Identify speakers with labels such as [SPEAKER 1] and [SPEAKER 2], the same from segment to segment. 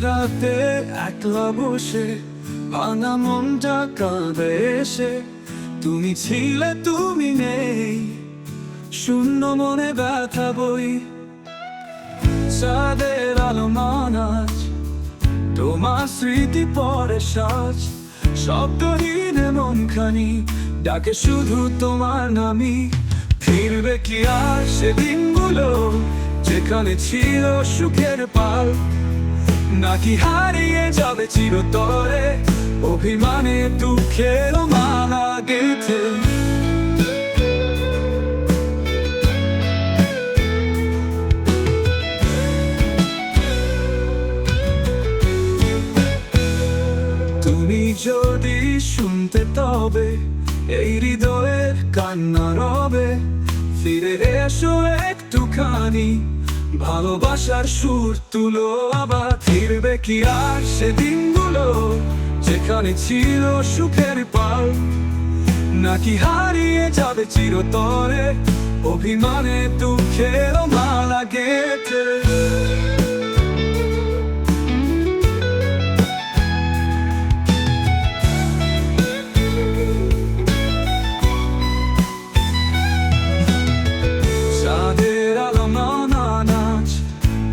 [SPEAKER 1] রাতে একলা বসে ভাঙা মনটা কাঁদে এসে, তুমি ছিলে তুমি নেই, শূন্য মনে ব্যথা বই। চাঁদের আলো মানাজ, তোমার স্মৃতি পরে সাজ, শব্দহীন মনখানি ডাকে শুধু তোমার নামই। ফিরবে কি আর সেদিনগুলো যেখানে ছিল সুখের পাল, নাকি হারিয়ে যাবে চিরতরে অভিমানে দুঃখের মালা গেঁথে? তুমি যদি শুনতে তবে এই হৃদয়ের কান্না রবে, ফিরে এসো একটুখানি, ভালোবাসার সুর তুলো আবার। ফিরবে কি আর সেদিনগুলো যেখানে ছিল সুখের পাল, নাকি হারিয়ে যাবে চিরতরে অভিমানে দুঃখের মালা গেঁথে?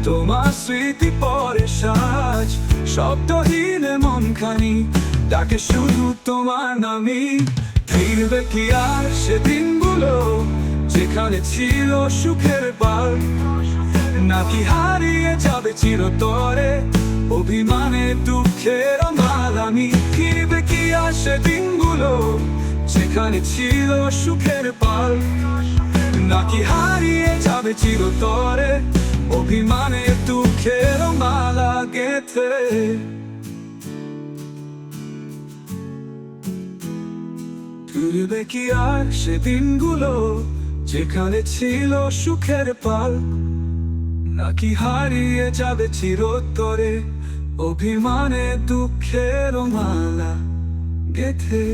[SPEAKER 1] তোমার স্মৃতি পরে সাজ, শব্দহীন মনখানি ডাকে শুধু তোমার নামই। ফিরবে কি আর সেদিনগুলো যেখানে ছিল সুখের পাল, নাকি হারিয়ে যাবে চিরতরে অভিমানে দুঃখের মালামি? ফিরবে কি আর সেদিনগুলো যেখানে ছিল সুখের পাল, নাকি হারিয়ে যাবে চিরতরে অভিমানে দুঃখের মালা গেঁথে? ফিরবে কি আর সেদিনগুলো যেখানে ছিল সুখের পাল, নাকি হারিয়ে যাবে চিরতরে অভিমানে দুঃখের মালা গেঁথে?